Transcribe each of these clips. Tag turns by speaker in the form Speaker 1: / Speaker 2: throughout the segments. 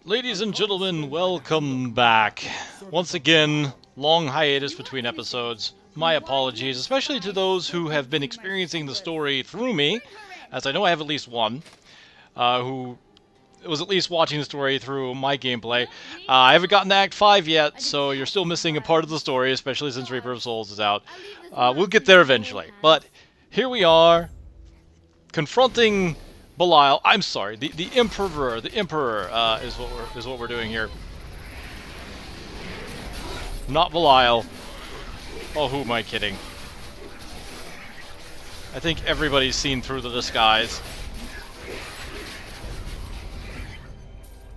Speaker 1: Ladies and gentlemen, welcome back. Once again, long hiatus between episodes. My apologies, especially to those who have been experiencing the story through me, as I know I have at least one, who was at least watching the story through my gameplay. I haven't gotten to Act 5 yet, so you're still missing a part of the story, especially since Reaper of Souls is out. We'll get there eventually, but here we are, confronting Belial. I'm sorry, the Emperor. The Emperor is what we're doing here. Not Belial. Oh, who am I kidding? I think everybody's seen through the disguise.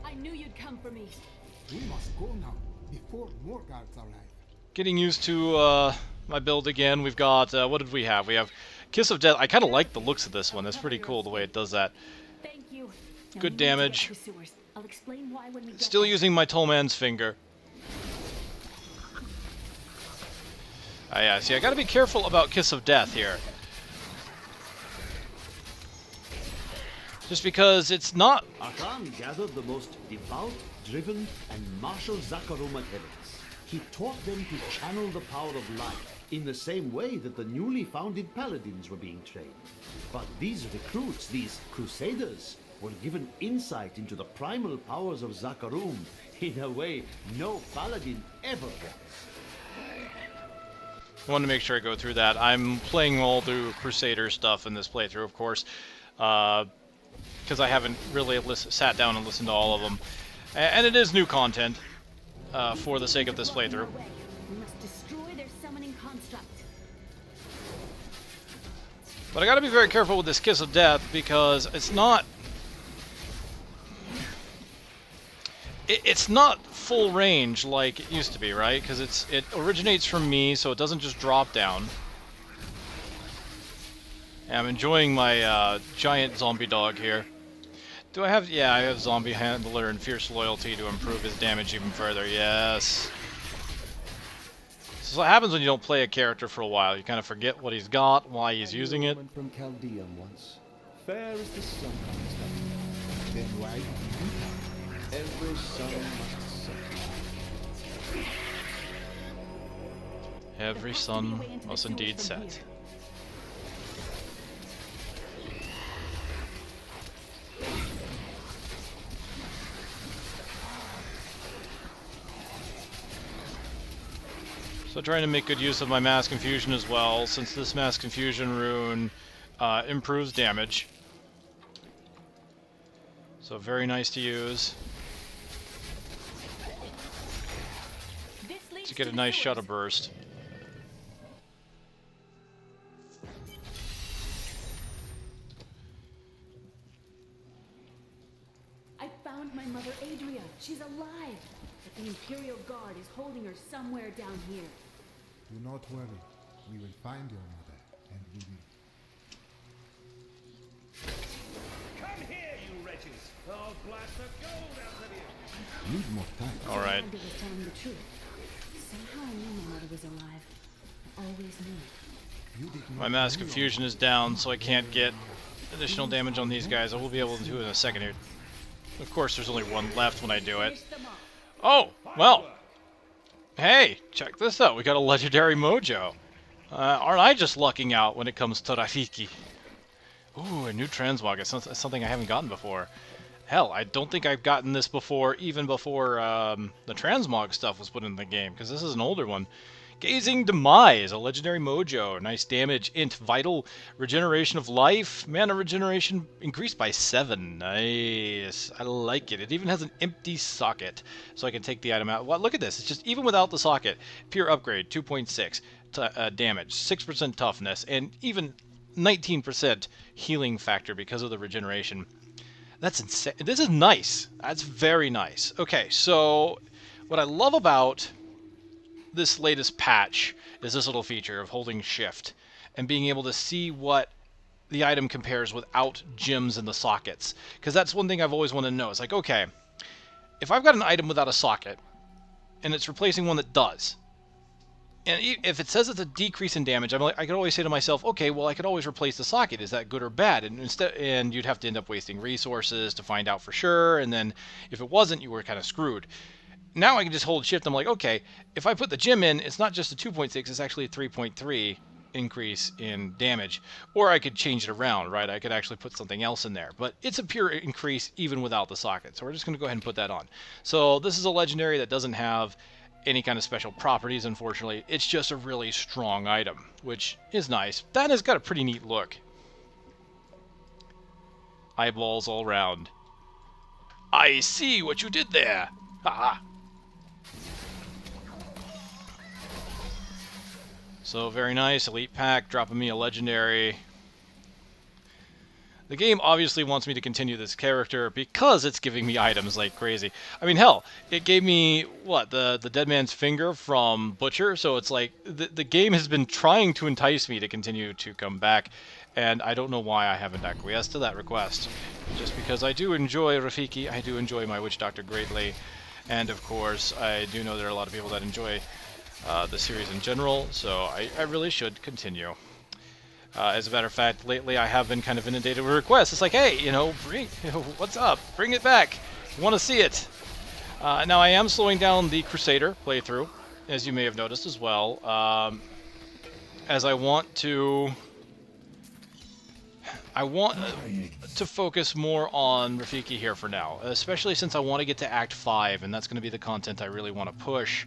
Speaker 2: I knew you'd come for me.
Speaker 3: We must go now before more guards arrive.
Speaker 1: Getting used to my build again. We've got what did we have? We have Kiss of Death. I kind of like the looks of this one. That's pretty cool the way it does that.
Speaker 2: Thank you.
Speaker 1: Good damage.
Speaker 2: I'll explain why when we get
Speaker 1: Still
Speaker 2: there.
Speaker 1: using my Tollman's finger. Yeah, see, I gotta be careful about Kiss of Death here. Just because it's not...
Speaker 4: Akan gathered the most devout, driven, and martial Zakarum adherents. He taught them to channel the power of light in the same way that the newly founded paladins were being trained. But these recruits, these crusaders, were given insight into the primal powers of Zakarum in a way no paladin ever was.
Speaker 1: I want to make sure I go through that. I'm playing all through Crusader stuff in this playthrough, of course, because I haven't really sat down and listened to all of them. And it is new content for the sake of this playthrough.
Speaker 2: We must destroy their summoning construct.
Speaker 1: But I gotta be very careful with this Kiss of Death because it's not... It's not full range like it used to be, right? Because it originates from me, so it doesn't just drop down. And I'm enjoying my giant zombie dog here. Do I have... Yeah, I have Zombie Handler and Fierce Loyalty to improve his damage even further. Yes. This is what happens when you don't play a character for a while. You kind of forget what he's got, why he's using it.
Speaker 5: From Chaldean once. Fair as the sun comes down. Then why every sun must set.
Speaker 1: Every sun must indeed set. So trying to make good use of my Mass Confusion as well, since this Mass Confusion rune improves damage. So very nice to use. To get a nice Shudder Burst.
Speaker 2: I found my mother Adria. She's alive. But the Imperial Guard is holding her somewhere down here.
Speaker 3: Do not worry. We will find your mother, and we will.
Speaker 6: Come here, you wretches! I'll blast the gold out of you!
Speaker 3: Need more time.
Speaker 1: All right.
Speaker 2: Amanda was telling the truth. Somehow I knew my mother was alive. I always knew.
Speaker 3: You did not
Speaker 1: My Mass
Speaker 3: know
Speaker 1: Confusion is down, so I can't get additional damage on these guys. I will be able to do it in a second here. Of course, there's only one left when I do it. Oh, well. Hey, check this out. We got a legendary mojo. Aren't I just lucking out when it comes to Rafiki? Ooh, a new transmog. It's something I haven't gotten before. Hell, I don't think I've gotten this before, even before the transmog stuff was put in the game, because this is an older one. Gazing Demise, a legendary mojo. Nice damage, int, vital, regeneration of life, mana regeneration increased by 7. Nice. I like it. It even has an empty socket, so I can take the item out. Well, look at this. It's just, even without the socket, pure upgrade, 2.6 damage, 6% toughness, and even 19% healing factor because of the regeneration. That's insane. This is nice. That's very nice. Okay, so what I love about this latest patch is this little feature of holding shift and being able to see what the item compares without gems in the sockets. Because that's one thing I've always wanted to know. It's like, okay, if I've got an item without a socket and it's replacing one that does, And if it says it's a decrease in damage, I'm like, I could always say to myself, okay, well, I could always replace the socket. Is that good or bad? And you'd have to end up wasting resources to find out for sure. And then if it wasn't, you were kind of screwed. Now I can just hold shift. I'm like, okay, if I put the gem in, it's not just a 2.6, it's actually a 3.3 increase in damage. Or I could change it around, right? I could actually put something else in there. But it's a pure increase even without the socket. So we're just going to go ahead and put that on. So this is a legendary that doesn't have any kind of special properties, unfortunately. It's just a really strong item, which is nice. That has got a pretty neat look. Eyeballs all around. I see what you did there. Haha. So very nice. Elite pack, dropping me a legendary. The game obviously wants me to continue this character because it's giving me items like crazy. I mean, hell, it gave me, what, the Dead Man's Finger from Butcher? So it's like, the game has been trying to entice me to continue to come back, and I don't know why I haven't acquiesced to that request. Just because I do enjoy Rafiki, I do enjoy my Witch Doctor greatly, and of course, I do know there are a lot of people that enjoy the series in general, so I really should continue. As a matter of fact, lately I have been kind of inundated with requests. It's like, hey, what's up? Bring it back. Want to see it. Now I am slowing down the Crusader playthrough, as you may have noticed as well, as I want to focus more on Rafiki here for now, especially since I want to get to Act 5, and that's going to be the content I really want to push.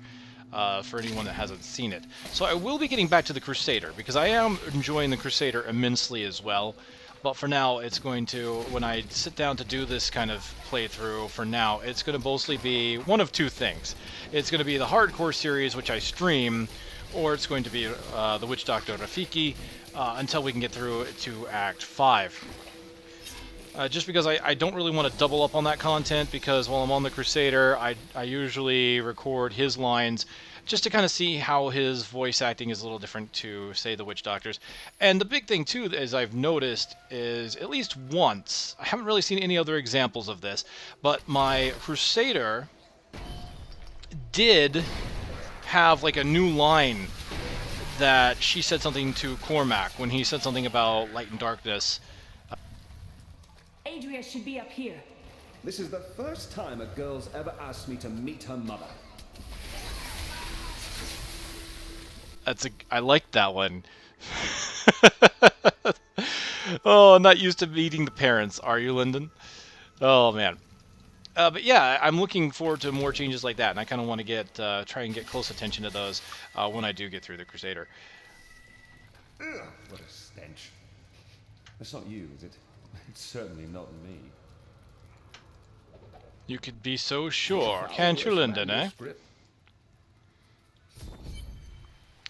Speaker 1: For anyone that hasn't seen it. So I will be getting back to the Crusader, because I am enjoying the Crusader immensely as well. But for now, it's going to, when I sit down to do this kind of playthrough, for now, it's going to mostly be one of two things. It's going to be the hardcore series, which I stream, or it's going to be the Witch Doctor Rafiki, until we can get through to Act 5. Just because I don't really want to double up on that content, because while I'm on the Crusader, I usually record his lines just to kind of see how his voice acting is a little different to, say, the Witch Doctors. And the big thing, too, as I've noticed, is at least once, I haven't really seen any other examples of this, but my Crusader did have, like, a new line that she said something to Cormac when he said something about light and darkness.
Speaker 2: Adria should be up here.
Speaker 6: This is the first time a girl's ever asked me to meet her mother.
Speaker 1: I like that one. Oh, I'm not used to meeting the parents, are you, Lyndon? Oh, man. But yeah, I'm looking forward to more changes like that, and I kind of want to try and get close attention to those when I do get through the Crusader.
Speaker 6: Ugh, what a stench. That's not you, is it? It's certainly not me.
Speaker 1: You could be so sure, can't you, Lyndon, eh?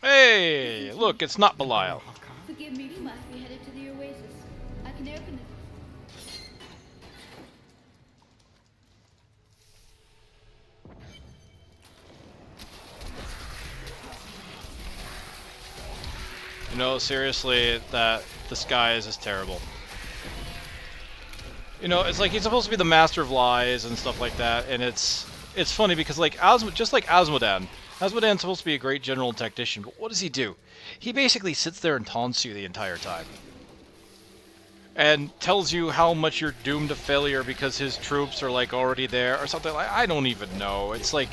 Speaker 1: Hey, look, it's not Belial.
Speaker 7: Forgive me, you must be headed to the oasis. I can open it.
Speaker 1: You know, seriously, that disguise is terrible. You know, it's like he's supposed to be the master of lies and stuff like that, and it's funny because, like, just like Asmodan's supposed to be a great general tactician, but what does he do? He basically sits there and taunts you the entire time. And tells you how much you're doomed to failure because his troops are, like, already there, or something like, I don't even know. It's like,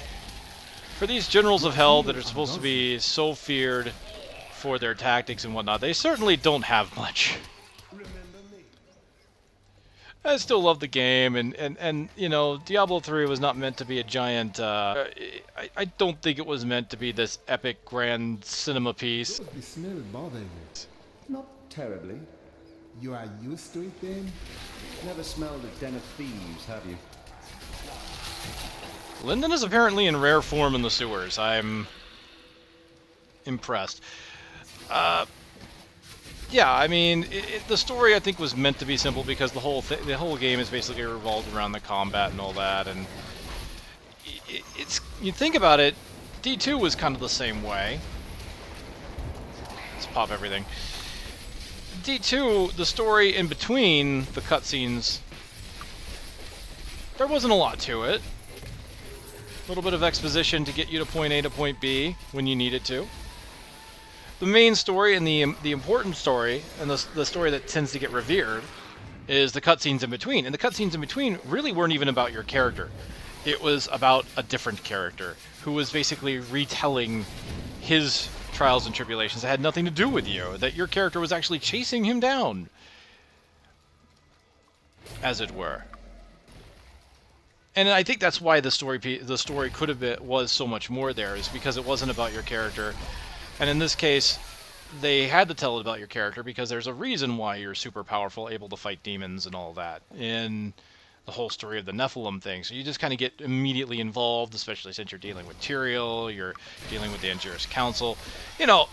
Speaker 1: for these generals of hell that are supposed to be so feared for their tactics and whatnot, they certainly don't have much. I still love the game, and you know, Diablo 3 was not meant to be a giant, I don't think it was meant to be this epic, grand cinema piece.
Speaker 3: The smell bother you.
Speaker 6: Not terribly.
Speaker 3: You are used to it then?
Speaker 6: Never smelled a Den of Thieves, have you?
Speaker 1: Lyndon is apparently in rare form in the sewers. I'm impressed. Yeah, I mean, the story I think was meant to be simple because the whole game is basically revolved around the combat and all that, and you think about it, D2 was kind of the same way. Let's pop everything. D2, the story in between the cutscenes, there wasn't a lot to it. A little bit of exposition to get you to point A to point B when you needed to. the main story and the important story, and the story that tends to get revered, is the cutscenes in between. And the cutscenes in between really weren't even about your character. It was about a different character who was basically retelling his trials and tribulations that had nothing to do with you. That your character was actually chasing him down, as it were. And I think that's why the story could have been, was so much more there, is because it wasn't about your character. And in this case, they had to tell it about your character because there's a reason why you're super powerful, able to fight demons and all that in the whole story of the Nephilim thing. So you just kind of get immediately involved, especially since you're dealing with Tyrael, you're dealing with the Angiris Council. You know,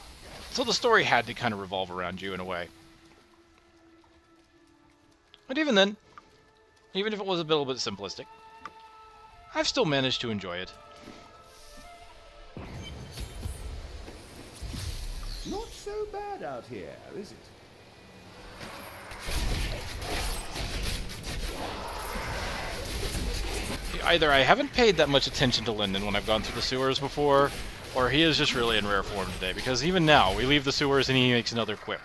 Speaker 1: so the story had to kind of revolve around you in a way. But even then, even if it was a little bit simplistic, I've still managed to enjoy it.
Speaker 6: Not so bad out here, is it?
Speaker 1: Either I haven't paid that much attention to Lyndon when I've gone through the sewers before, or he is just really in rare form today, because even now, we leave the sewers and he makes another quip.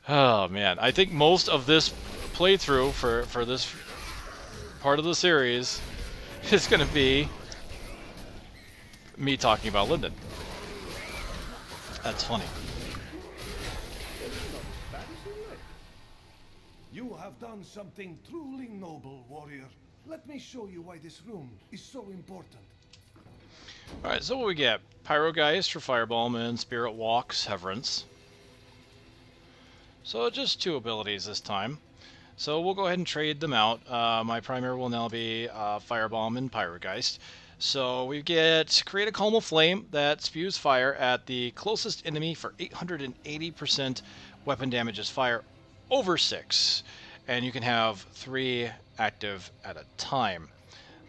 Speaker 1: Oh man, I think most of this playthrough for this part of the series is going to be me talking about Lyndon. That's funny.
Speaker 8: You have done something truly noble, warrior. Let me show you why this room is so important.
Speaker 1: Alright, so what we get? Pyrogeist for Fireball and Spirit Walk, Severance. So just 2 abilities this time. So we'll go ahead and trade them out. My primary will now be Firebomb and Pyrogeist. So we get Create a Column of Flame that spews fire at the closest enemy for 880% weapon damage as fire over 6. And you can have 3 active at a time.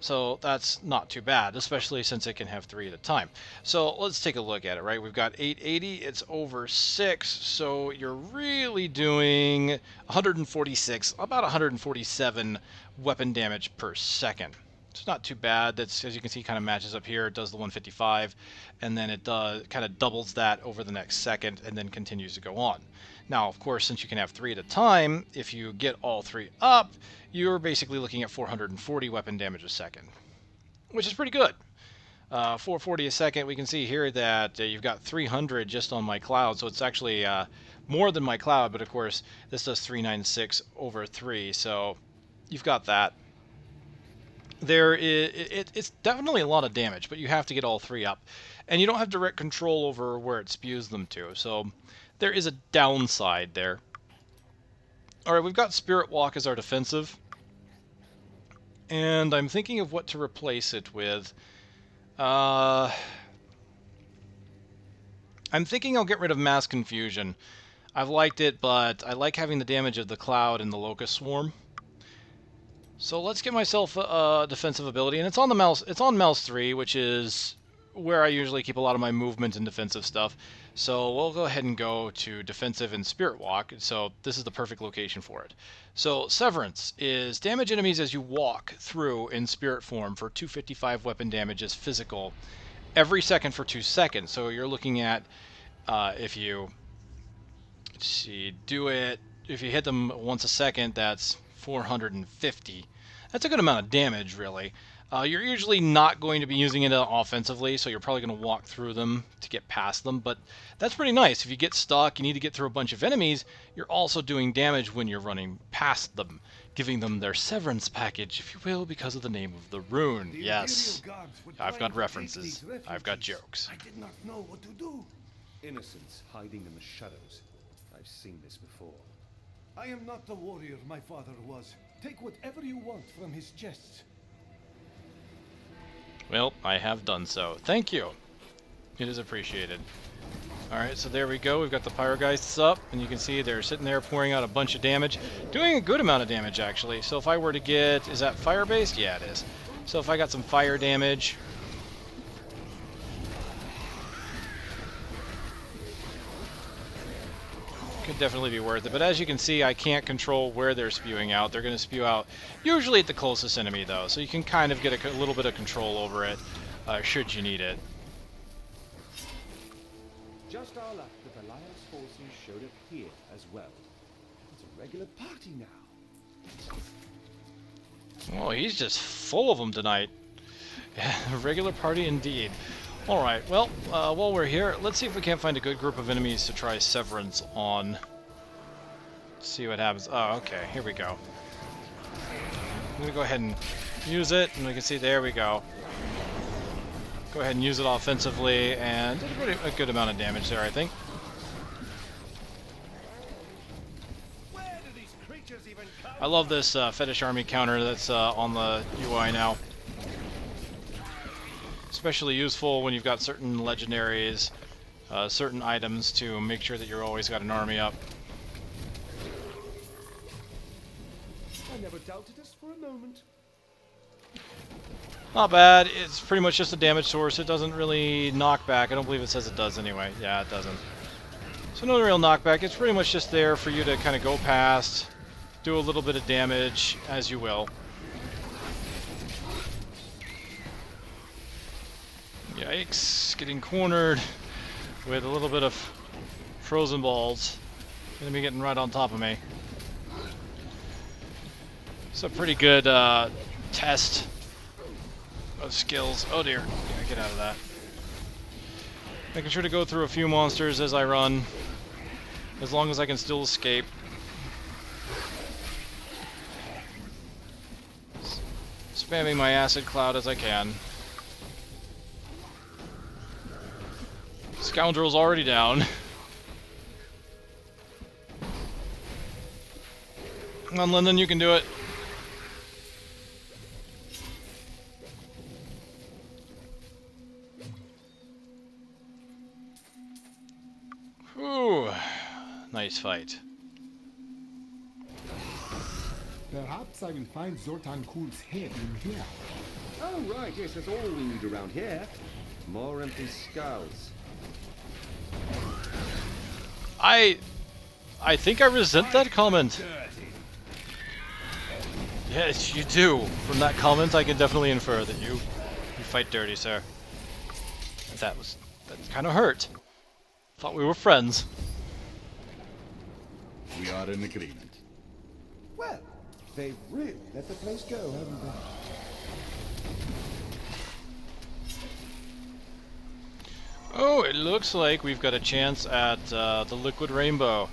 Speaker 1: So that's not too bad, especially since it can have 3 at a time. So let's take a look at it, right? We've got 880, it's over 6, so you're really doing 146, about 147 weapon damage per second. It's not too bad. That's, as you can see, kind of matches up here. It does the 155, and then it kind of doubles that over the next second, and then continues to go on. Now, of course, since you can have 3 at a time, if you get all 3 up, you're basically looking at 440 weapon damage a second, which is pretty good. 440 a second, we can see here that you've got 300 just on my cloud, so it's actually more than my cloud, but of course, this does 396 over 3, so you've got that. It's definitely a lot of damage, but you have to get all 3 up. And you don't have direct control over where it spews them to, so there is a downside there. Alright, we've got Spirit Walk as our defensive. And I'm thinking of what to replace it with. I'm thinking I'll get rid of Mass Confusion. I've liked it, but I like having the damage of the Cloud and the Locust Swarm. So let's get myself a defensive ability, and it's on the mouse. It's on mouse 3, which is where I usually keep a lot of my movement and defensive stuff. So we'll go ahead and go to defensive and Spirit Walk. So this is the perfect location for it. So Severance is damage enemies as you walk through in spirit form for 255 weapon damage as physical every second for 2 seconds. So you're looking at if you do it, if you hit them once a second, that's 450. That's a good amount of damage, really. You're usually not going to be using it offensively, so you're probably going to walk through them to get past them, but that's pretty nice. If you get stuck, you need to get through a bunch of enemies, you're also doing damage when you're running past them, giving them their severance package, if you will, because of the name of the rune. Yes, I've got references. I've got jokes.
Speaker 8: I did not know what to do.
Speaker 6: Innocents hiding in the shadows. I've seen this before.
Speaker 8: I am not the warrior my father was. Take whatever you want from his chests.
Speaker 1: Well, I have done so. Thank you. It is appreciated. Alright, so there we go. We've got the Pyrogeists up, and you can see they're sitting there pouring out a bunch of damage. Doing a good amount of damage, actually. So if I were to get... Is that fire-based? Yeah, it is. So if I got some fire damage... Could definitely be worth it. But as you can see, I can't control where they're spewing out. They're going to spew out usually at the closest enemy, though. So you can kind of get a little bit of control over it, should you need it.
Speaker 6: just our luck that Alliance forces showed up here as well. It's a regular party now.
Speaker 1: Oh, he's just full of them tonight. A regular party indeed. Alright, well, while we're here, let's see if we can't find a good group of enemies to try Severance on. Let's see what happens. Oh, okay, here we go. I'm gonna go ahead and use it, and we can see, there we go. Go ahead and use it offensively, and did a good amount of damage there, I think. I love this Fetish army counter that's on the UI now. Especially useful when you've got certain legendaries, certain items to make sure that you're always got an army up.
Speaker 6: I never doubted us for a moment.
Speaker 1: Not bad. It's pretty much just a damage source. It doesn't really knock back. I don't believe it says it does anyway. Yeah, it doesn't. So no real knockback. It's pretty much just there for you to kind of go past, do a little bit of damage as you will. Yikes, getting cornered with a little bit of frozen balls. Enemy getting right on top of me. It's a pretty good test of skills. Oh dear, yeah, get out of that. Making sure to go through a few monsters as I run, as long as I can still escape. Spamming my acid cloud as I can. Scoundrel's already down. Come on, Lyndon, you can do it. Whew. Nice fight.
Speaker 3: Perhaps I will find Zoltan Kul's head in here.
Speaker 6: Oh, right, yes, that's all we need around here. More empty skulls.
Speaker 1: I think I resent that comment. Yes, you do. From that comment, I can definitely infer that you fight dirty, sir. That kind of hurt. Thought we were friends.
Speaker 5: We are in agreement.
Speaker 6: Well, they've really let the place go, haven't they?
Speaker 1: Oh, it looks like we've got a chance at the Liquid Rainbow.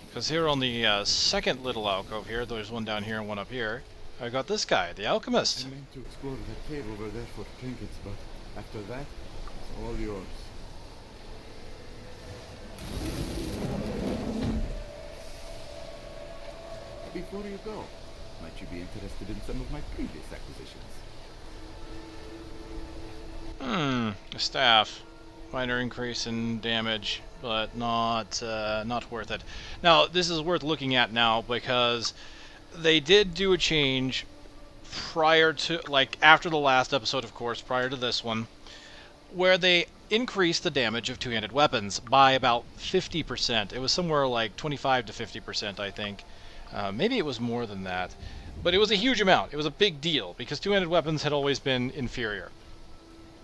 Speaker 1: Because here on the second little alcove here, there's one down here and one up here, I got this guy, the Alchemist.
Speaker 5: I meant to explore that cave over there for trinkets, but after that, it's all yours. Before you go, might you be interested in some of my previous acquisitions?
Speaker 1: A staff. Minor increase in damage, but not worth it. Now, this is worth looking at now because they did do a change prior to, like, after the last episode, of course, prior to this one, where they increased the damage of two-handed weapons by about 50%. It was somewhere like 25 to 50%, I think. Maybe it was more than that. But it was a huge amount. It was a big deal because two-handed weapons had always been inferior.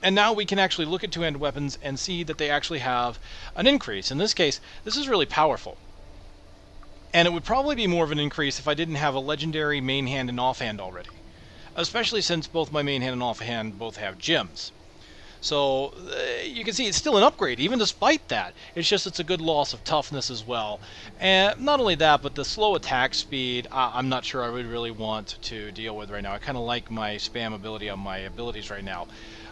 Speaker 1: And now we can actually look at two-handed weapons and see that they actually have an increase. In this case, this is really powerful. And it would probably be more of an increase if I didn't have a legendary main hand and offhand already. Especially since both my main hand and offhand both have gems. So you can see it's still an upgrade, even despite that. It's just it's a good loss of toughness as well. And not only that, but the slow attack speed, I'm not sure I would really want to deal with right now. I kind of like my spam ability on my abilities right now.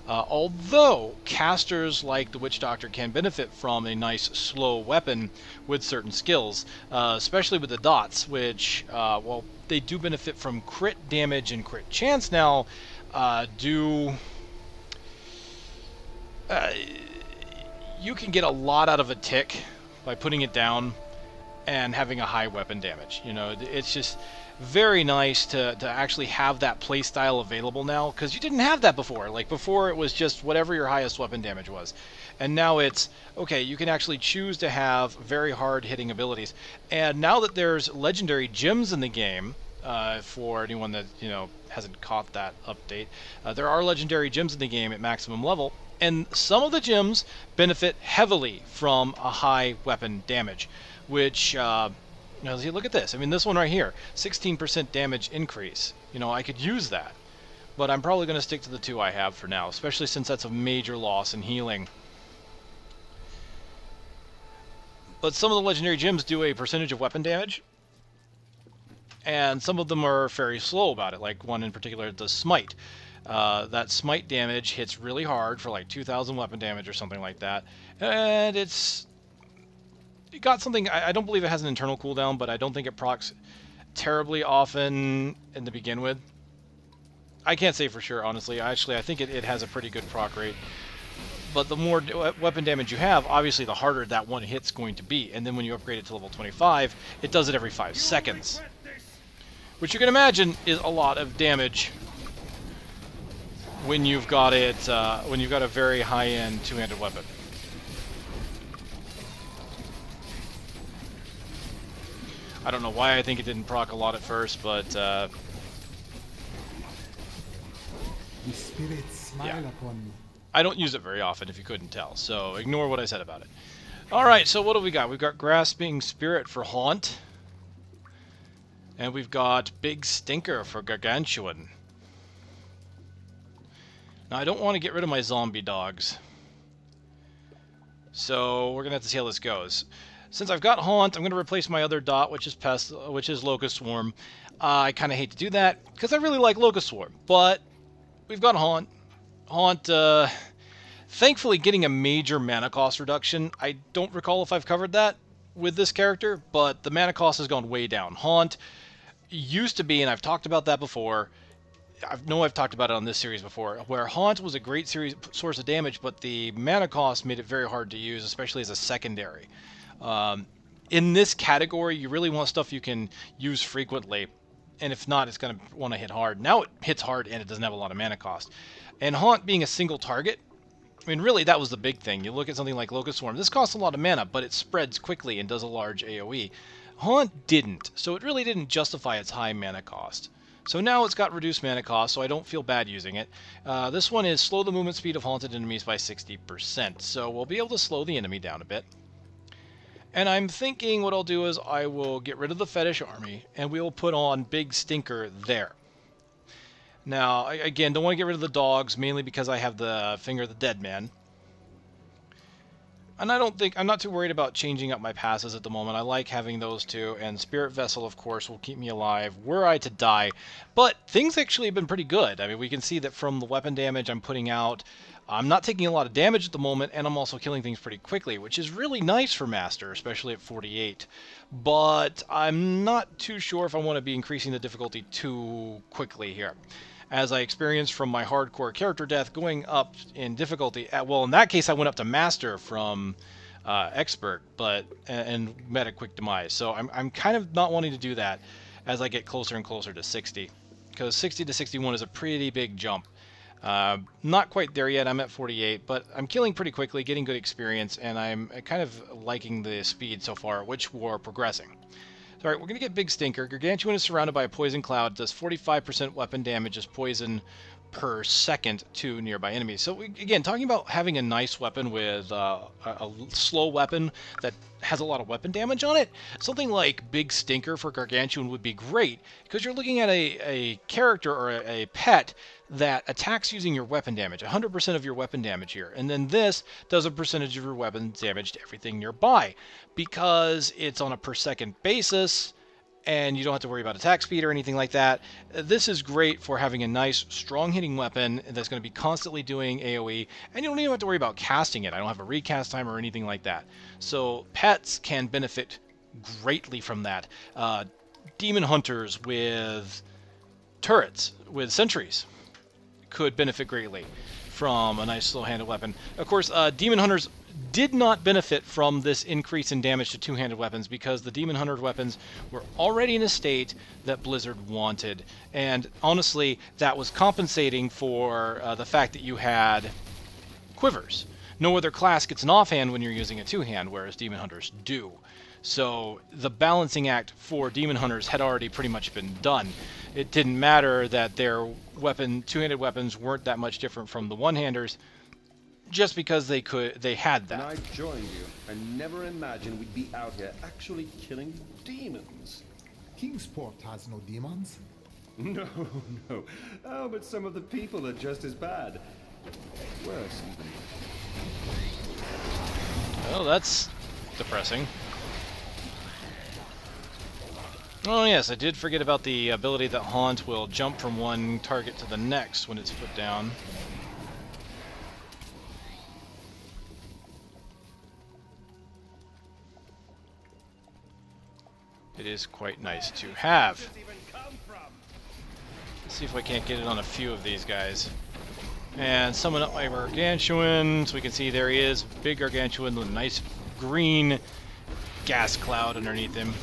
Speaker 1: Although casters like the Witch Doctor can benefit from a nice slow weapon with certain skills, especially with the dots, which, well, they do benefit from crit damage and crit chance now, you can get a lot out of a tick by putting it down and having a high weapon damage. You know, it's just very nice to actually have that playstyle available now, because you didn't have that before. Like before it was just whatever your highest weapon damage was, and now it's okay, you can actually choose to have very hard hitting abilities. And now that there's legendary gems in the game, for anyone that hasn't caught that update, there are legendary gems in the game at maximum level, And some of the gems benefit heavily from a high weapon damage, which, now see, look at this. I mean, this one right here, 16% damage increase. You know, I could use that. But I'm probably going to stick to the 2 I have for now, especially since that's a major loss in healing. But some of the legendary gems do a percentage of weapon damage, and some of them are very slow about it, like one in particular, the Smite. That Smite damage hits really hard for like 2,000 weapon damage or something like that, and it got something, I don't believe it has an internal cooldown, but I don't think it procs terribly often in to begin with. I can't say for sure, honestly. Actually, I think it has a pretty good proc rate. But the more weapon damage you have, obviously the harder that one hit's going to be. And then when you upgrade it to level 25, it does it every 5 seconds. Which you can imagine is a lot of damage when you've got it, when you've got a very high-end two-handed weapon. I don't know why I think it didn't proc a lot at first, but
Speaker 3: The spirits smile
Speaker 1: Yeah.
Speaker 3: upon me.
Speaker 1: I don't use it very often, if you couldn't tell, so ignore what I said about it. Alright, so what do we got? We've got Grasping Spirit for Haunt. And we've got Big Stinker for Gargantuan. Now, I don't want to get rid of my zombie dogs. So, we're going to have to see how this goes. Since I've got Haunt, I'm going to replace my other dot, which is Locust Swarm. I kind of hate to do that, because I really like Locust Swarm. But, we've got Haunt. Haunt, thankfully getting a major mana cost reduction. I don't recall if I've covered that with this character, but the mana cost has gone way down. Haunt used to be, and I've talked about that before, I've talked about it on this series before, where Haunt was a great source of damage, but the mana cost made it very hard to use, especially as a secondary. In this category, you really want stuff you can use frequently, and if not, it's going to want to hit hard. Now it hits hard, and it doesn't have a lot of mana cost. And Haunt being a single target, I mean, really, that was the big thing. You look at something like Locust Swarm. This costs a lot of mana, but it spreads quickly and does a large AoE. Haunt didn't, so it really didn't justify its high mana cost. So now it's got reduced mana cost, so I don't feel bad using it. This one is slow the movement speed of haunted enemies by 60%, so we'll be able to slow the enemy down a bit. And I'm thinking what I'll do is I will get rid of the Fetish army, and we will put on Big Stinker there. Now, again, don't want to get rid of the dogs, mainly because I have the Finger of the Dead Man. And I'm not too worried about changing up my passes at the moment. I like having those two, and Spirit Vessel, of course, will keep me alive were I to die. But things actually have been pretty good. I mean, we can see that from the weapon damage I'm putting out, I'm not taking a lot of damage at the moment, and I'm also killing things pretty quickly, which is really nice for Master, especially at 48. But I'm not too sure if I want to be increasing the difficulty too quickly here. As I experienced from my hardcore character death going up in difficulty. Well, in that case, I went up to Master from Expert, and met a quick demise. So I'm kind of not wanting to do that as I get closer and closer to 60. Because 60 to 61 is a pretty big jump. Not quite there yet, I'm at 48, but I'm killing pretty quickly, getting good experience, and I'm kind of liking the speed so far at which we're progressing. Alright, we're going to get Big Stinker. Gargantuan is surrounded by a poison cloud, does 45% weapon damage as poison per second to nearby enemies. So again, talking about having a nice weapon with a slow weapon that has a lot of weapon damage on it, something like Big Stinker for Gargantuan would be great, because you're looking at a character or a pet that attacks using your weapon damage, 100% of your weapon damage here, and then this does a percentage of your weapon damage to everything nearby. Because it's on a per second basis, and you don't have to worry about attack speed or anything like that. This is great for having a nice, strong-hitting weapon that's going to be constantly doing AoE, and you don't even have to worry about casting it. I don't have a recast time or anything like that. So pets can benefit greatly from that. Demon hunters with turrets, with sentries, could benefit greatly from a nice slow-handed weapon. Of course, demon hunters did not benefit from this increase in damage to two-handed weapons because the Demon Hunter weapons were already in a state that Blizzard wanted. And honestly, that was compensating for the fact that you had quivers. No other class gets an offhand when you're using a two-hand, whereas Demon Hunters do. So the balancing act for Demon Hunters had already pretty much been done. It didn't matter that their two-handed weapons weren't that much different from the one-handers. just because they had
Speaker 6: And
Speaker 1: that.
Speaker 6: I joined you. I never imagined we'd be out here actually killing demons.
Speaker 3: Kingsport has no demons.
Speaker 6: No, no. Oh, but some of the people are just as bad. Worse, even.
Speaker 1: Oh, that's depressing. Oh yes, I did forget about the ability that Haunt will jump from one target to the next when it's put down. It is quite nice to have. Let's see if I can't get it on a few of these guys. And summon up my Gargantuan, so we can see there he is. Big Gargantuan with a nice green gas cloud underneath him.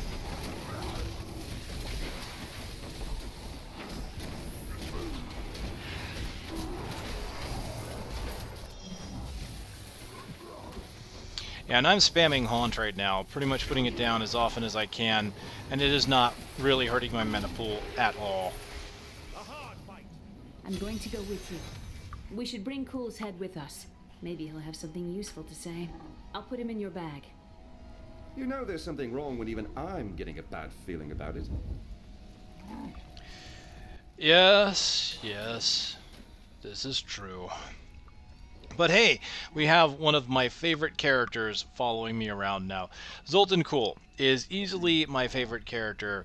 Speaker 1: Yeah, and I'm spamming Haunt right now, pretty much putting it down as often as I can, and it is not really hurting my mana pool at all.
Speaker 2: I'm going to go with you. We should bring Cool's head with us. Maybe he'll have something useful to say. I'll put him in your bag.
Speaker 6: You know there's something wrong when even I'm getting a bad feeling about it.
Speaker 1: Yes, yes, this is true. But hey, we have one of my favorite characters following me around now. Zoltun Cool is easily my favorite character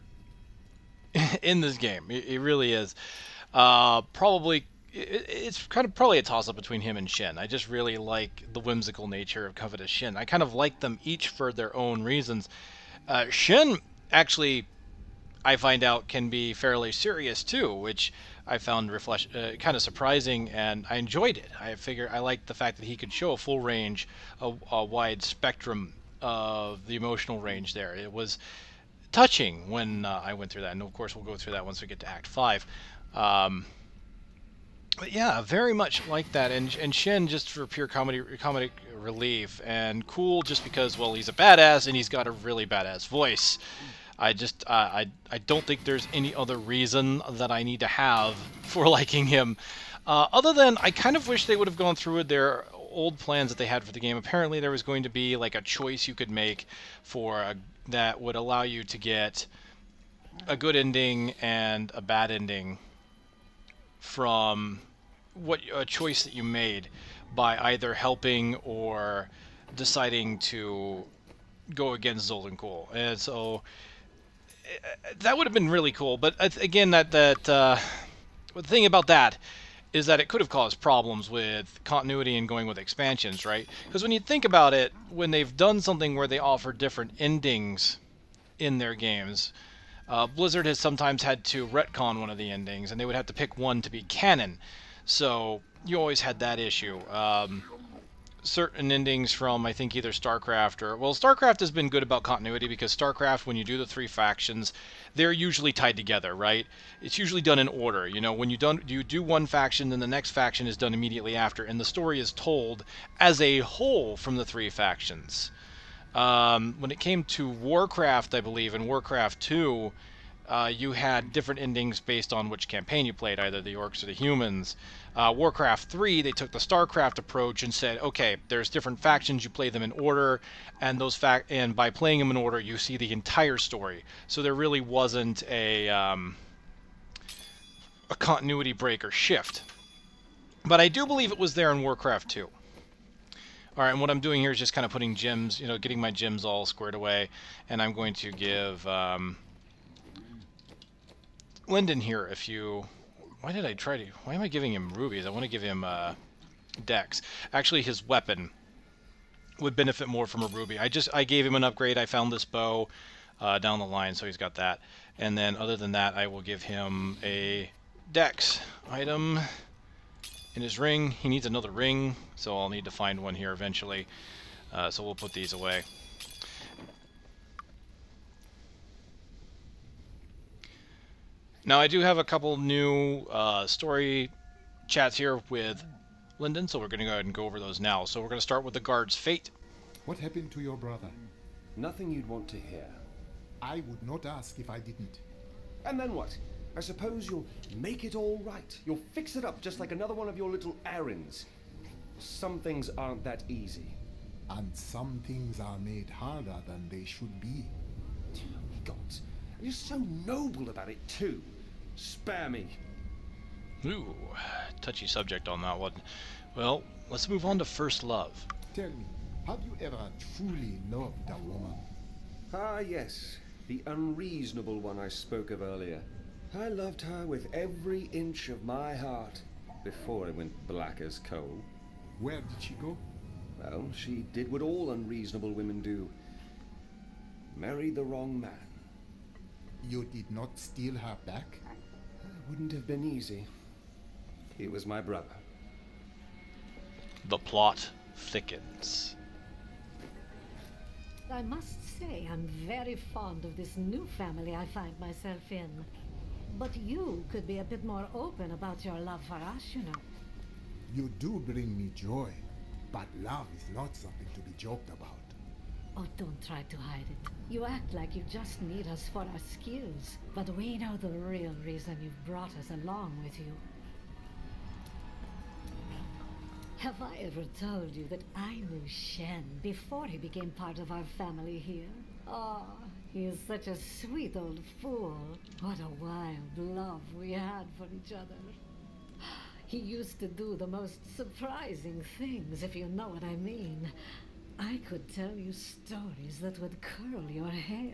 Speaker 1: in this game. It really is. It's kind of probably a toss-up between him and Shin. I just really like the whimsical nature of Covetous Shin. I kind of like them each for their own reasons. Shin, actually, I find out can be fairly serious too, which I found kind of surprising, and I enjoyed it. I liked the fact that he could show a full range, a wide spectrum of the emotional range there. It was touching when I went through that, and of course we'll go through that once we get to Act 5. But yeah, very much like that, and Shin just for pure comedic relief, and Cool just because, well, he's a badass and he's got a really badass voice. I don't think there's any other reason that I need to have for liking him, other than I kind of wish they would have gone through with their old plans that they had for the game. Apparently there was going to be like a choice you could make that would allow you to get a good ending and a bad ending from a choice that you made by either helping or deciding to go against Zoltun Cool. And so that would have been really cool, but again, the thing about that is that it could have caused problems with continuity and going with expansions, right? Because when you think about it, when they've done something where they offer different endings in their games, Blizzard has sometimes had to retcon one of the endings, and they would have to pick one to be canon. So you always had that issue. Certain endings from, I think, either StarCraft or... Well, StarCraft has been good about continuity because StarCraft, when you do the 3 factions, they're usually tied together, right? It's usually done in order. You know, when you do one faction, then the next faction is done immediately after, and the story is told as a whole from the 3 factions. When it came to Warcraft, I believe, in Warcraft 2, you had different endings based on which campaign you played, either the orcs or the humans. Warcraft 3, they took the StarCraft approach and said, okay, there's different factions, you play them in order, and and by playing them in order, you see the entire story. So there really wasn't a continuity break or shift. But I do believe it was there in Warcraft 2. Alright, and what I'm doing here is just kind of putting gems, getting my gems all squared away, and I'm going to give Lyndon here a few... Why am I giving him rubies? I want to give him dex. Actually, his weapon would benefit more from a ruby. I gave him an upgrade. I found this bow down the line, so he's got that. And then other than that, I will give him a dex item in his ring. He needs another ring, so I'll need to find one here eventually. So we'll put these away. Now, I do have a couple new story chats here with Lyndon, so we're going to go ahead and go over those now. So we're going to start with the guard's fate.
Speaker 3: What happened to your brother?
Speaker 6: Nothing you'd want to hear.
Speaker 3: I would not ask if I didn't.
Speaker 6: And then what? I suppose you'll make it all right. You'll fix it up just like another one of your little errands. Some things aren't that easy.
Speaker 3: And some things are made harder than they should be.
Speaker 6: Gods, you're so noble about it too. Spare me.
Speaker 1: Ooh, touchy subject on that one. Well, let's move on to first love.
Speaker 3: Tell me, have you ever truly loved a woman?
Speaker 6: Ah, yes. The unreasonable one I spoke of earlier. I loved her with every inch of my heart before it went black as coal.
Speaker 3: Where did she go?
Speaker 6: Well, she did what all unreasonable women do. Married the wrong man.
Speaker 3: You did not steal her back?
Speaker 6: Wouldn't have been easy. He was my brother.
Speaker 1: The plot thickens.
Speaker 9: I must say I'm very fond of this new family I find myself in. But you could be a bit more open about your love for us, you know.
Speaker 3: You do bring me joy, but love is not something to be joked about.
Speaker 9: Oh, don't try to hide it. You act like you just need us for our skills, but we know the real reason you've brought us along with you. Have I ever told you that I knew Shen before he became part of our family here? Oh, he is such a sweet old fool. What a wild love we had for each other. He used to do the most surprising things, if you know what I mean. I could tell you stories that would curl your hair.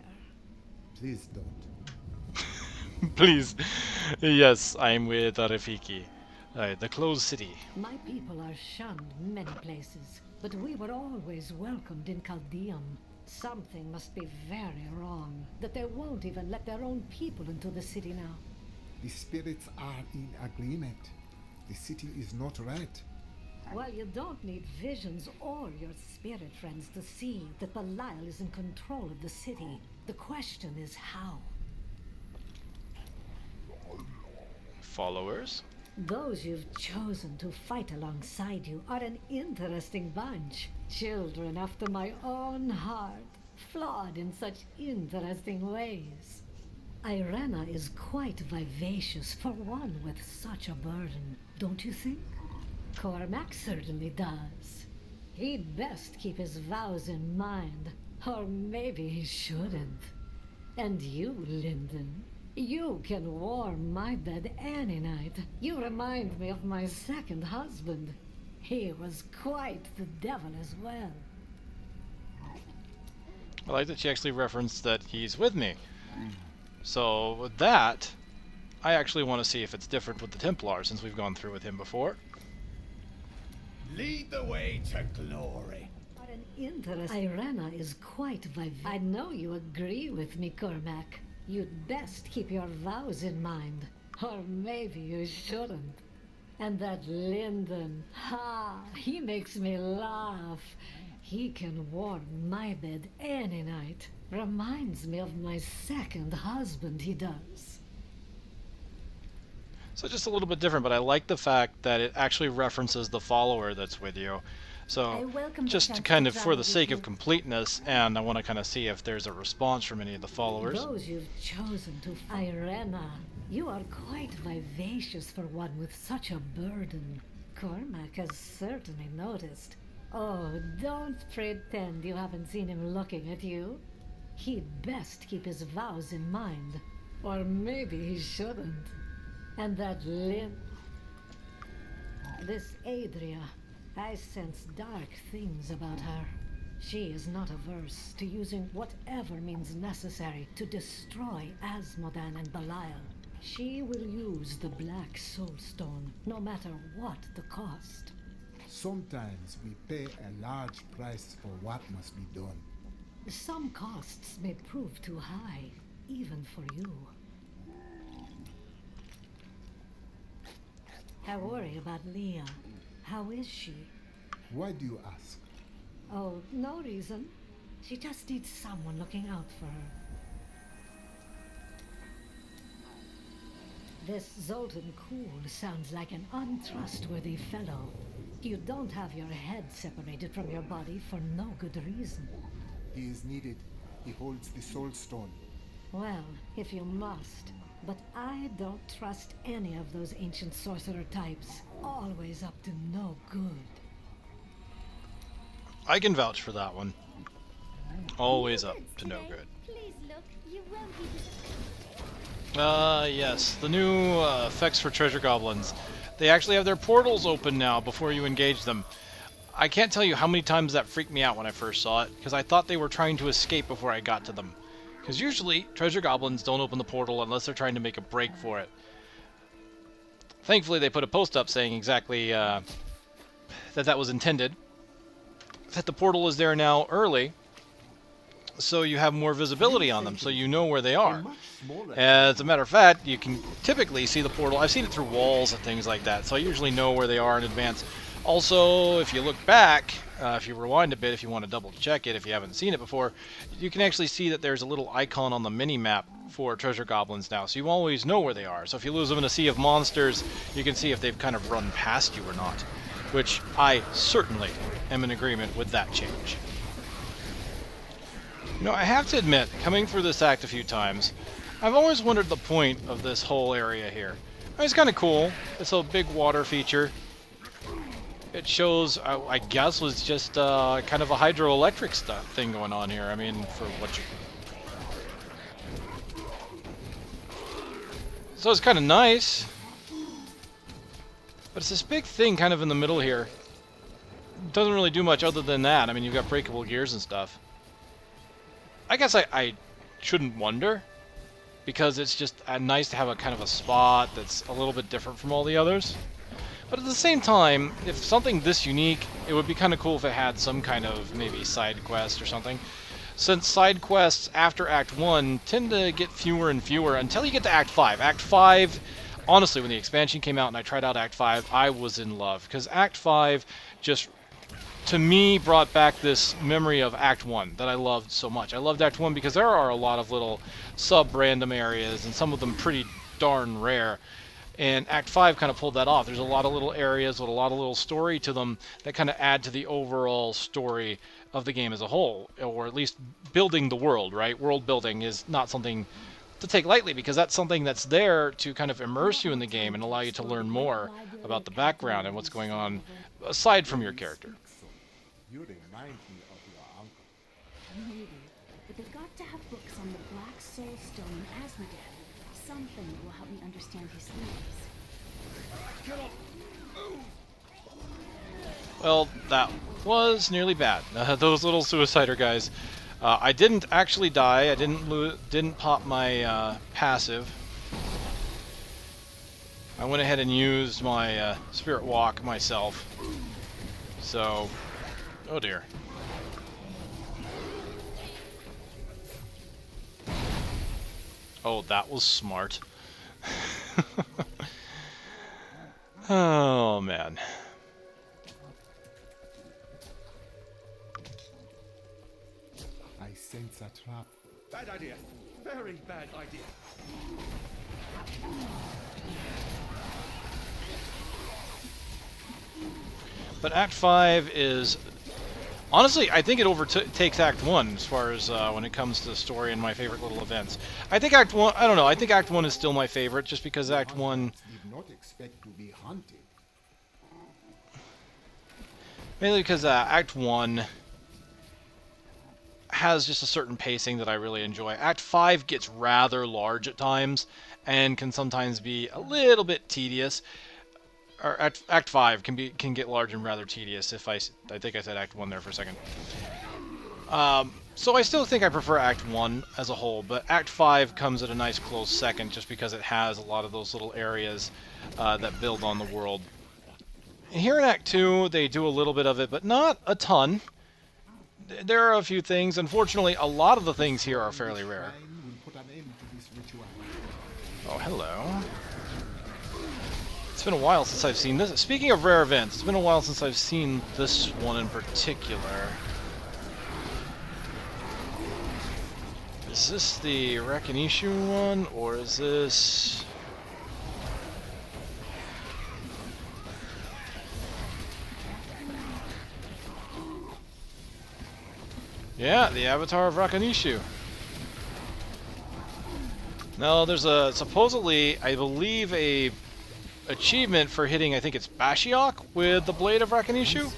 Speaker 3: Please don't.
Speaker 1: Please. Yes, I'm with Rafiki. The closed city.
Speaker 9: My people are shunned many places, but we were always welcomed in Chaldeum. Something must be very wrong, that they won't even let their own people into the city now.
Speaker 3: The spirits are in agreement. The city is not right.
Speaker 9: Well, you don't need visions or your spirit friends to see that Belial is in control of the city. The question is how.
Speaker 1: Followers?
Speaker 9: Those you've chosen to fight alongside you are an interesting bunch. Children after my own heart, flawed in such interesting ways. Irena is quite vivacious for one with such a burden, don't you think? Cormac certainly does. He'd best keep his vows in mind, or maybe he shouldn't. And you, Lyndon, you can warm my bed any night. You remind me of my second husband. He was quite the devil as well.
Speaker 1: I like that she actually referenced that he's with me. So with that, I actually want to see if it's different with the Templar since we've gone through with him before.
Speaker 8: Lead the way to glory.
Speaker 9: What an interest. Irena is quite vivacious. I know you agree with me, Cormac. You'd best keep your vows in mind. Or maybe you shouldn't. And that Lyndon, he makes me laugh. He can warm my bed any night. Reminds me of my second husband, he does.
Speaker 1: So just a little bit different, but I like the fact that it actually references the follower that's with you. So just to kind of for the sake of completeness, and I want to kind of see if there's a response from any of the followers.
Speaker 9: Those you've chosen to Irena, you are quite vivacious for one with such a burden. Cormac has certainly noticed. Oh, don't pretend you haven't seen him looking at you. He'd best keep his vows in mind. Or maybe he shouldn't. And that this Adria, I sense dark things about her. She is not averse to using whatever means necessary to destroy Asmodan and Belial. She will use the Black Soulstone, no matter what the cost.
Speaker 3: Sometimes we pay a large price for what must be done.
Speaker 9: Some costs may prove too high, even for you. I worry about Leah. How is she?
Speaker 3: Why do you ask?
Speaker 9: Oh, no reason. She just needs someone looking out for her. This Zoltun Kulle sounds like an untrustworthy fellow. You don't have your head separated from your body for no good reason.
Speaker 3: He is needed. He holds the soul stone.
Speaker 9: Well, if you must. But I don't trust any of those ancient sorcerer types. Always up to no good.
Speaker 1: I can vouch for that one. Always up to no good.
Speaker 7: Please look, you won't be disappointed.
Speaker 1: Yes, the new effects for treasure goblins. They actually have their portals open now before you engage them. I can't tell you how many times that freaked me out when I first saw it, because I thought they were trying to escape before I got to them. Because usually, treasure goblins don't open the portal unless they're trying to make a break for it. Thankfully, they put a post up saying exactly that was intended. That the portal is there now early, so you have more visibility on them, so you know where they are. As a matter of fact, you can typically see the portal. I've seen it through walls and things like that, so I usually know where they are in advance. Also, if you look back, if you rewind a bit, if you want to double check it, if you haven't seen it before, you can actually see that there's a little icon on the mini-map for treasure goblins now, so you always know where they are. So if you lose them in a sea of monsters, you can see if they've kind of run past you or not, which I certainly am in agreement with that change. You know, I have to admit, coming through this act a few times, I've always wondered the point of this whole area here. It's kind of cool. It's a big water feature. It shows, I guess, was just kind of a hydroelectric thing going on here. I mean, for what you... So it's kind of nice. But it's this big thing kind of in the middle here. It doesn't really do much other than that. I mean, you've got breakable gears and stuff. I guess I shouldn't wonder, because it's just nice to have a kind of a spot that's a little bit different from all the others. But at the same time, if something this unique, it would be kind of cool if it had some kind of maybe side quest or something. Since side quests after Act 1 tend to get fewer and fewer until you get to Act 5. Act 5, honestly, when the expansion came out and I tried out Act 5, I was in love. Because Act 5 just, to me, brought back this memory of Act 1 that I loved so much. I loved Act 1 because there are a lot of little sub-random areas, and some of them pretty darn rare. And Act 5 kind of pulled that off. There's a lot of little areas with a lot of little story to them that kind of add to the overall story of the game as a whole, or at least building the world, right? World building is not something to take lightly, because that's something that's there to kind of immerse you in the game and allow you to learn more about the background and what's going on aside from your character.
Speaker 3: You remind me of your uncle.
Speaker 2: Maybe, but they've got to have books on the Black Soul Stone in Asmodee. Something will help me understand his themes.
Speaker 1: Well, that was nearly bad. Those little suicider guys. I didn't actually die. I didn't pop my passive. I went ahead and used my Spirit Walk myself. So, oh dear. Oh, that was smart. Oh, man.
Speaker 3: I sense a trap.
Speaker 8: Bad idea. Very bad idea.
Speaker 1: But Act 5 is... Honestly, I think it overtakes Act 1 as far as when it comes to the story and my favorite little events. I think Act 1... I don't know. I think Act 1 is still my favorite, just because Act 1...
Speaker 3: Did not expect to be hunted.
Speaker 1: Mainly because Act 1 has just a certain pacing that I really enjoy. Act 5 gets rather large at times and can sometimes be a little bit tedious. Or Act 5 can get large and rather tedious. If I think I said Act 1 there for a second. So I still think I prefer Act 1 as a whole, but Act 5 comes at a nice close second just because it has a lot of those little areas that build on the world. And here in Act 2, they do a little bit of it, but not a ton. There are a few things. Unfortunately, a lot of the things here are fairly rare. Oh, hello. It's been a while since I've seen this. Speaking of rare events, it's been a while since I've seen this one in particular. Is this the Rakinishu one, or is this... Yeah, the Avatar of Rakinishu. No, there's a supposedly, I believe, a achievement for hitting, I think it's Bashiok with the Blade of Rakinishu.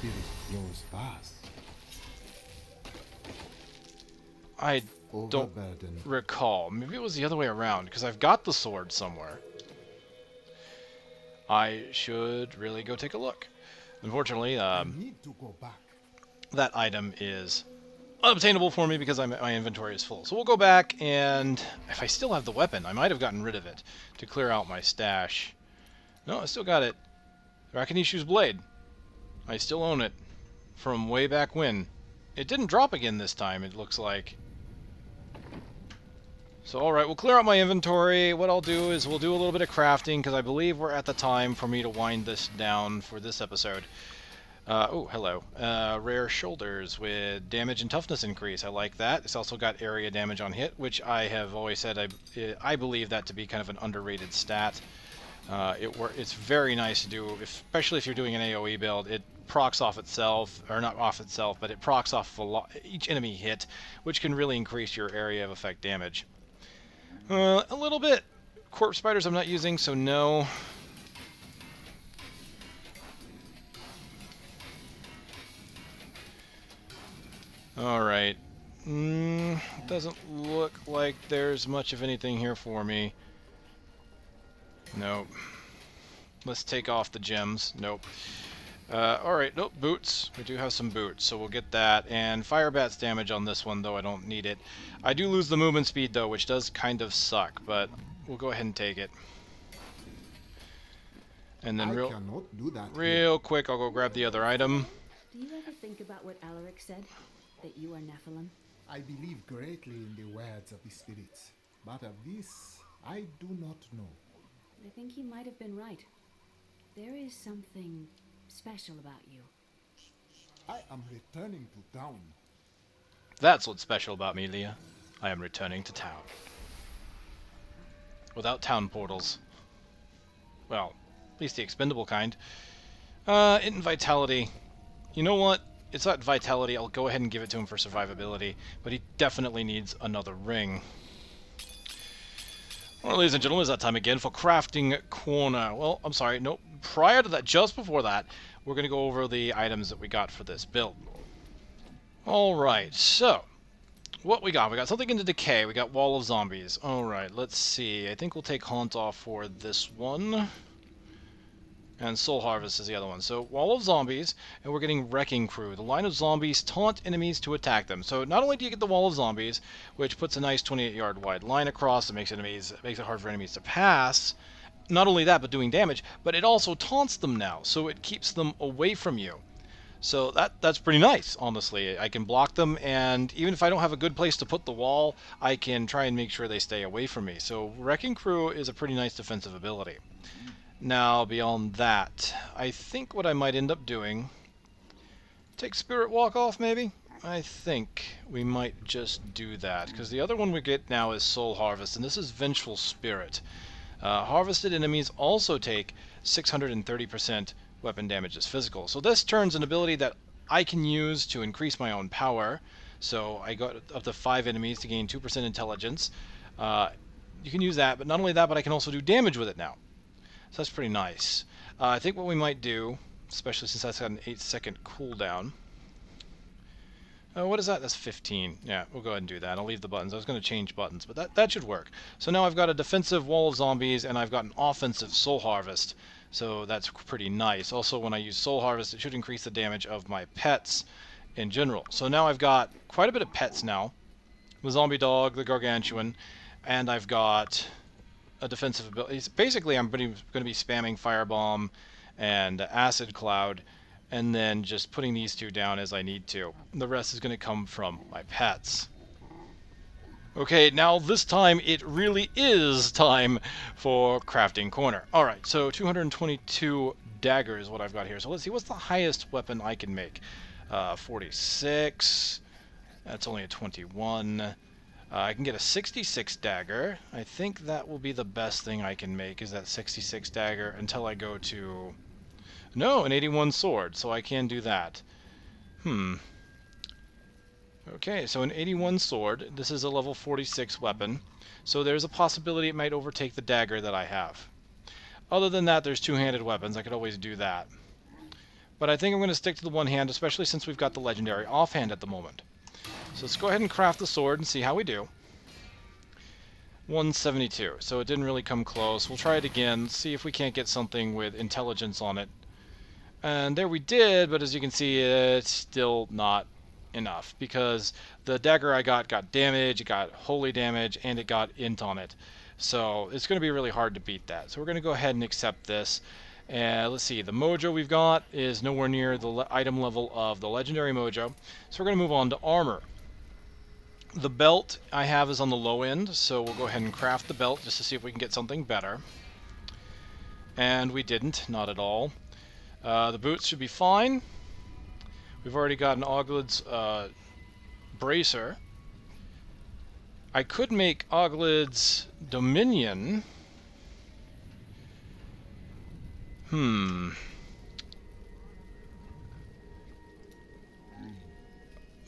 Speaker 1: I don't
Speaker 3: Overburden.
Speaker 1: recall. Maybe it was the other way around, because I've got the sword somewhere. I should really go take a look. Unfortunately,
Speaker 3: I need to go back.
Speaker 1: that item is unobtainable for me because my inventory is full. So we'll go back, and if I still have the weapon, I might have gotten rid of it to clear out my stash. No, I still got it. Rakinishu's blade. I still own it from way back when. It didn't drop again this time, it looks like. So alright, we'll clear out my inventory. What I'll do is we'll do a little bit of crafting, because I believe we're at the time for me to wind this down for this episode. Oh, hello. Rare shoulders with damage and toughness increase. I like that. It's also got area damage on hit, which I have always said I believe that to be kind of an underrated stat. It's very nice to do, especially if you're doing an AoE build. It procs off itself, or not off itself, but it procs off each enemy hit, which can really increase your area of effect damage. A little bit. Corpse spiders I'm not using, so no. Alright. Doesn't look like there's much of anything here for me. Nope. Let's take off the gems. Nope. Alright, nope, boots. We do have some boots, so we'll get that. And Firebats damage on this one, though I don't need it. I do lose the movement speed, though, which does kind of suck, but we'll go ahead and take it. And then
Speaker 3: cannot do that
Speaker 1: real quick, I'll go grab the other item.
Speaker 2: Do you ever think about what Alaric said? That you are Nephilim?
Speaker 3: I believe greatly in the words of the spirits, but of this I do not know.
Speaker 2: I think he might have been right. There is something special about you.
Speaker 3: I am returning to town.
Speaker 1: That's what's special about me, Leah. I am returning to town. Without town portals. Well, at least the expendable kind. In Vitality. You know what? It's not Vitality. I'll go ahead and give it to him for survivability. But he definitely needs another ring. Well, ladies and gentlemen, it's that time again for Crafting Corner. Well, I'm sorry. Nope. Prior to that, just before that, we're going to go over the items that we got for this build. Alright, so what we got? We got something into decay. We got Wall of Zombies. Alright, let's see. I think we'll take Haunt off for this one. And Soul Harvest is the other one. So Wall of Zombies, and we're getting Wrecking Crew. The line of zombies taunt enemies to attack them. So not only do you get the Wall of Zombies, which puts a nice 28-yard wide line across, it makes it hard for enemies to pass. Not only that, but doing damage, but it also taunts them now, so it keeps them away from you. So that's pretty nice, honestly. I can block them, and even if I don't have a good place to put the wall, I can try and make sure they stay away from me. So Wrecking Crew is a pretty nice defensive ability. Now, beyond that, I think what I might end up doing... Take Spirit Walk off, maybe? I think we might just do that, because the other one we get now is Soul Harvest, and this is Vengeful Spirit. Harvested enemies also take 630% weapon damage as physical. So this turns an ability that I can use to increase my own power. So I got up to 5 enemies to gain 2% intelligence. You can use that, but not only that, but I can also do damage with it now. So that's pretty nice. I think what we might do, especially since that's got an 8-second cooldown. What is that? That's 15. Yeah, we'll go ahead and do that. I'll leave the buttons. I was going to change buttons, but that should work. So now I've got a defensive Wall of Zombies, and I've got an offensive Soul Harvest. So that's pretty nice. Also, when I use Soul Harvest, it should increase the damage of my pets in general. So now I've got quite a bit of pets now. The Zombie Dog, the Gargantuan, and I've got a defensive ability. Basically, I'm going to be spamming Firebomb and Acid Cloud, and then just putting these two down as I need to. The rest is going to come from my pets. Okay, now this time it really is time for Crafting Corner. Alright, so 222 daggers is what I've got here. So let's see, what's the highest weapon I can make? 46. That's only a 21. I can get a 66 dagger. I think that will be the best thing I can make, is that 66 dagger, until I go to... No, an 81 sword, so I can do that. Okay, so an 81 sword. This is a level 46 weapon. So there's a possibility it might overtake the dagger that I have. Other than that, there's two-handed weapons. I could always do that. But I think I'm going to stick to the one hand, especially since we've got the legendary offhand at the moment. So let's go ahead and craft the sword and see how we do. 172. So it didn't really come close. We'll try it again, see if we can't get something with intelligence on it. And there we did, but as you can see, it's still not enough, because the dagger I got damage, it got holy damage, and it got int on it. So it's going to be really hard to beat that. So we're going to go ahead and accept this. And let's see, the mojo we've got is nowhere near the item level of the legendary mojo. So we're going to move on to armor. The belt I have is on the low end, so we'll go ahead and craft the belt just to see if we can get something better. And we didn't, not at all. The boots should be fine. We've already got an Oglid's bracer. I could make Oglid's Dominion. We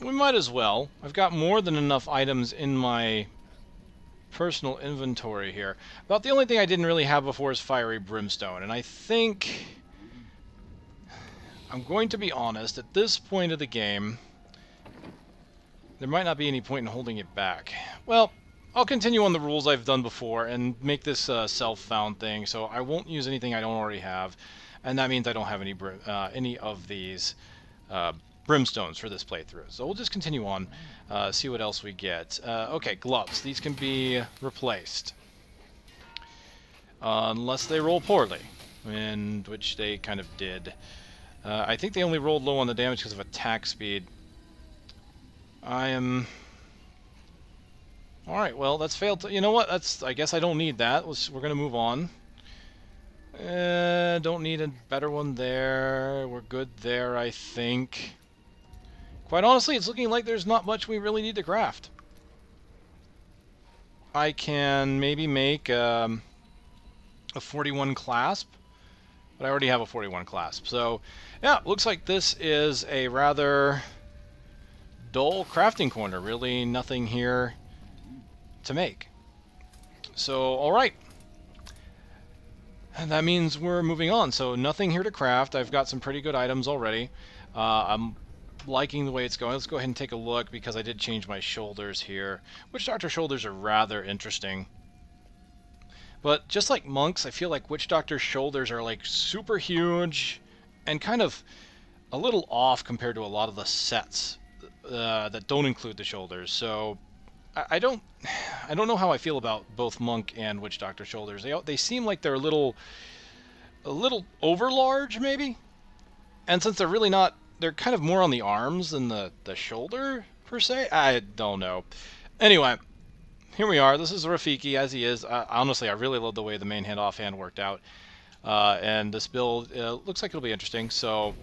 Speaker 1: might as well. I've got more than enough items in my personal inventory here. About the only thing I didn't really have before is Fiery Brimstone, and I think I'm going to be honest, at this point of the game, there might not be any point in holding it back. Well, I'll continue on the rules I've done before and make this self-found thing, so I won't use anything I don't already have, and that means I don't have any of these brimstones for this playthrough. So we'll just continue on, see what else we get. Okay, gloves. These can be replaced. Unless they roll poorly, and which they kind of did. I think they only rolled low on the damage because of attack speed. Alright, well, that's failed. You know what? I guess I don't need that. We're going to move on. Don't need a better one there. We're good there, I think. Quite honestly, it's looking like there's not much we really need to craft. I can maybe make a 41 clasp, but I already have a 41 clasp. So, yeah, looks like this is a rather dull crafting corner. Really nothing here to make. So, alright. And that means we're moving on. So, nothing here to craft. I've got some pretty good items already. I'm liking the way it's going. Let's go ahead and take a look, because I did change my shoulders here. Witch Doctor shoulders are rather interesting. But just like monks, I feel like Witch Doctor's shoulders are like super huge and kind of a little off compared to a lot of the sets that don't include the shoulders. So I don't know how I feel about both monk and Witch Doctor shoulders. They seem like they're a little over large, maybe. And since they're really not, they're kind of more on the arms than the shoulder per se. I don't know. Anyway. Here we are. This is Rafiki as he is. Honestly, I really love the way the main hand offhand worked out. And this build looks like it'll be interesting. So,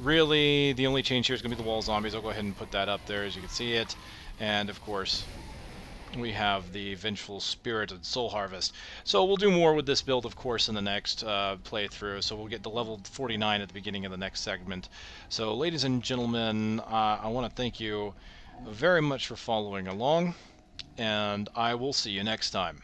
Speaker 1: really, the only change here is going to be the wall zombies. I'll go ahead and put that up there as you can see it. And, of course, we have the Vengeful Spirit and Soul Harvest. So, we'll do more with this build, of course, in the next playthrough. So, we'll get to level 49 at the beginning of the next segment. So, ladies and gentlemen, I want to thank you very much for following along. And I will see you next time.